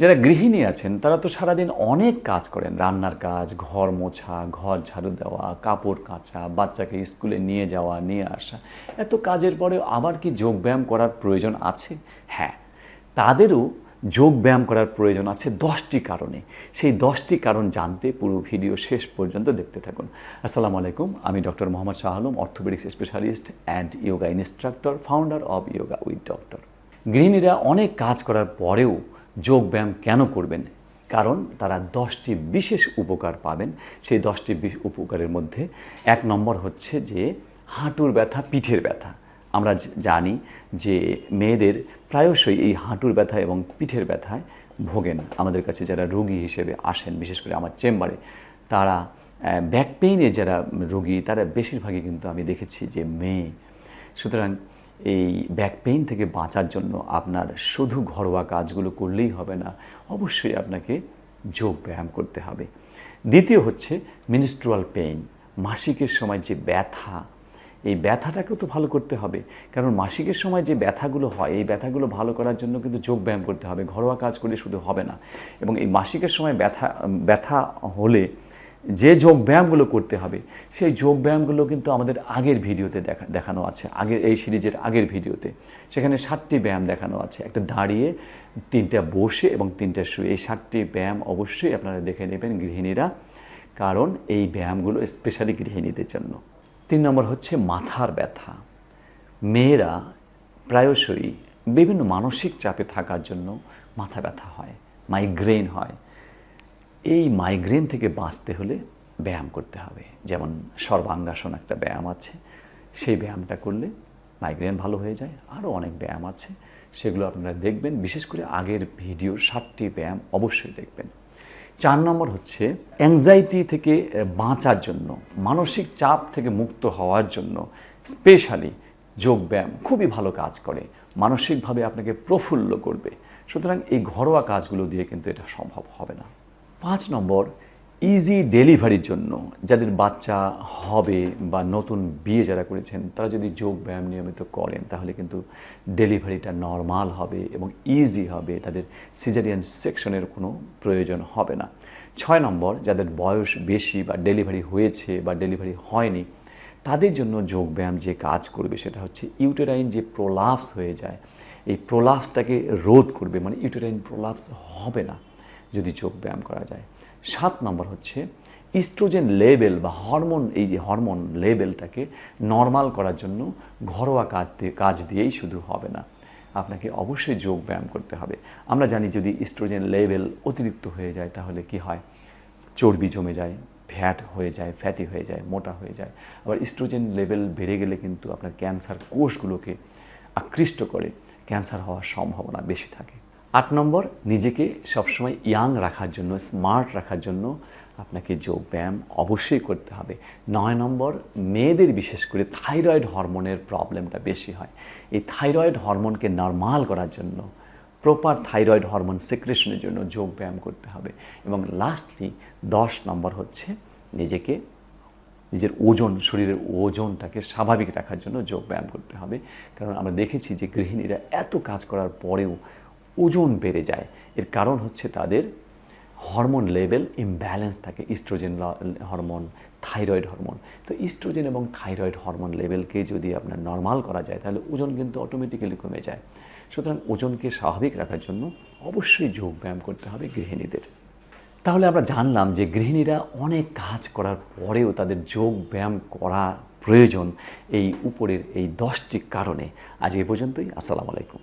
যারা গৃহিণী আছেন তারা তো সারাদিন অনেক কাজ করেন, রান্নার কাজ, ঘর মোছা, ঘর ঝাড়ু দেওয়া, কাপড় কাচা, বাচ্চাকে স্কুলে নিয়ে যাওয়া নিয়ে আসা, এত কাজের পরেও আবার কি যোগব্যায়াম করার প্রয়োজন আছে? হ্যাঁ, তাদেরও যোগব্যায়াম করার প্রয়োজন আছে 10টি কারণে। সেই 10টি কারণ জানতে পুরো ভিডিও শেষ পর্যন্ত দেখতে থাকুন। আসসালামু আলাইকুম, আমি doctor Mohammad Shah Alam, orthopedics specialist and yoga instructor, founder of yoga with doctor. গৃহিণীরা অনেক কাজ করার পরেও যোগব্যায়াম কেন করবেন? কারণ তারা 10টি বিশেষ উপকার পাবেন। সেই 10টি উপকারের মধ্যে 1 নম্বর হচ্ছে যে হাঁটুর ব্যথা, পিঠের ব্যথা। আমরা জানি যে মেয়েদের প্রায়শই এই হাঁটুর ব্যথা এবং পিঠের ব্যথায় ভোগেন। আমাদের কাছে যারা রোগী হিসেবে আসেন, বিশেষ করে আমার চেম্বারে, তারা ব্যাক পেইনের যারা রোগী, তারা বেশিরভাগই কিন্তু আমি দেখেছি যে মেয়ে। সুতরাং এই ব্যাক পেইন থেকে বাঁচার জন্য আপনার শুধু ঘরোয়া কাজগুলো করলেই হবে না, অবশ্যই আপনাকে যোগ ব্যায়াম করতে হবে। দ্বিতীয় হচ্ছে মেনস্ট্রুয়াল পেইন, মাসিকের সময় যে ব্যথা, এই ব্যথাটাকেও তো ভালো করতে হবে। কারণ মাসিকের সময় যে ব্যথাগুলো হয়, এই ব্যথাগুলো ভালো করার জন্য কিন্তু যোগ ব্যায়াম করতে হবে, ঘরোয়া কাজ করলে শুধু হবে না। এবং এই মাসিকের সময় ব্যথা হলে যে যোগ ব্যায়ামগুলো করতে হবে, সেই যোগ ব্যায়ামগুলো কিন্তু আমাদের আগের ভিডিওতে দেখানো আছে, আগের এই সিরিজের আগের ভিডিওতে। সেখানে 7টি ব্যায়াম দেখানো আছে, একটা দাঁড়িয়ে, 3টা বসে এবং 3টা শুয়ে। এই 7টি ব্যায়াম অবশ্যই আপনারা দেখে নেবেন গৃহিণীরা, কারণ এই ব্যায়ামগুলো স্পেশালি গৃহিণীদের জন্য। 3 নম্বর হচ্ছে মাথার ব্যথা। মেয়েরা প্রায়শই বিভিন্ন মানসিক চাপে থাকার জন্য মাথা ব্যথা হয়, মাইগ্রেন হয়। এই মাইগ্রেন থেকে বাঁচতে হলে ব্যায়াম করতে হবে। যেমন সর্বাঙ্গাসন একটা ব্যায়াম আছে, সেই ব্যায়ামটা করলে মাইগ্রেন ভালো হয়ে যায়। আরও অনেক ব্যায়াম আছে, সেগুলো আপনারা দেখবেন। বিশেষ করে আগের ভিডিওর 7টি ব্যায়াম অবশ্যই দেখবেন। 4 নম্বর হচ্ছে অ্যাংজাইটি থেকে বাঁচার জন্য, মানসিক চাপ থেকে মুক্ত হওয়ার জন্য স্পেশালি যোগব্যায়াম খুবই ভালো কাজ করে, মানসিকভাবে আপনাকে প্রফুল্ল করবে। সুতরাং এই ঘরোয়া কাজগুলো দিয়ে কিন্তু এটা সম্ভব হবে না। 5 নম্বর, ইজি ডেলিভারির জন্য, যাদের বাচ্চা হবে বা নতুন বিয়ে যারা করেছেন, তারা যদি যোগ ব্যায়াম নিয়মিত করেন তাহলে কিন্তু ডেলিভারিটা নর্মাল হবে এবং ইজি হবে, তাদের সিজারিয়ান সেকশনের কোনো প্রয়োজন হবে না। 6 নম্বর, যাদের বয়স বেশি বা ডেলিভারি হয়েছে বা ডেলিভারি হয়নি, তাদের জন্য যোগ ব্যায়াম যে কাজ করবে সেটা হচ্ছে ইউটেরাইন যে প্রোলাপস হয়ে যায়, এই প্রোলাপসটাকে রোধ করবে, মানে ইউটেরাইন প্রোলাপস হবে না যদি যোগ ব্যায়াম করা যায়। 7 নম্বর হচ্ছে ইস্ট্রোজেন লেভেল বা হরমোন, এই যে হরমোন লেভেলটাকে নর্মাল করার জন্য ঘরোয়া কাজ দিয়েই শুধু হবে না, আপনাকে অবশ্যই যোগ ব্যায়াম করতে হবে। আমরা জানি যদি ইস্ট্রোজেন লেভেল অতিরিক্ত হয়ে যায় তাহলে কি হয়? চর্বি জমে যায়, ফ্যাট হয়ে যায়, ফ্যাটি হয়ে যায়, মোটা হয়ে যায়। আবার ইস্ট্রোজেন লেভেল বেড়ে গেলে কিন্তু আপনার ক্যান্সার কোষগুলোকে আকৃষ্ট করে, ক্যান্সার হওয়ার সম্ভাবনা বেশি থাকে। 8 নম্বর, নিজেকে সবসময় ইয়াং রাখার জন্য, স্মার্ট রাখার জন্য আপনাকে যোগ ব্যায়াম অবশ্যই করতে হবে। 9 নম্বর, মেয়েদের বিশেষ করে থাইরয়েড হরমোনের প্রবলেমটা বেশি হয়, এই থাইরয়েড হরমোনকে নরমাল করার জন্য, প্রপার থাইরয়েড হরমোন সিক্রেশনের জন্য যোগ ব্যায়াম করতে হবে। এবং লাস্টলি 10 নম্বর হচ্ছে নিজের ওজন, শরীরের ওজনটাকে স্বাভাবিক রাখার জন্য যোগ ব্যায়াম করতে হবে। কারণ আমরা দেখেছি যে গৃহিণীরা এত কাজ করার পরেও ওজন বেড়ে যায়, এর কারণ হচ্ছে তাদের হরমোন লেভেল ইমব্যালেন্স থাকে, ইস্ট্রোজেন হরমোন, থাইরয়েড হরমোন। তো ইস্ট্রোজেন এবং থাইরয়েড হরমোন লেভেলকে যদি আপনার নর্মাল করা যায় তাহলে ওজন কিন্তু অটোমেটিক্যালি কমে যায়। সুতরাং ওজনকে স্বাভাবিক রাখার জন্য অবশ্যই যোগ ব্যায়াম করতে হবে গৃহিণীদের। তাহলে আমরা জানলাম যে গৃহিণীরা অনেক কাজ করার পরেও তাদের যোগ ব্যায়াম করা প্রয়োজন এই উপরের এই 10টি কারণে। আজ এ পর্যন্তই। আসসালামু আলাইকুম।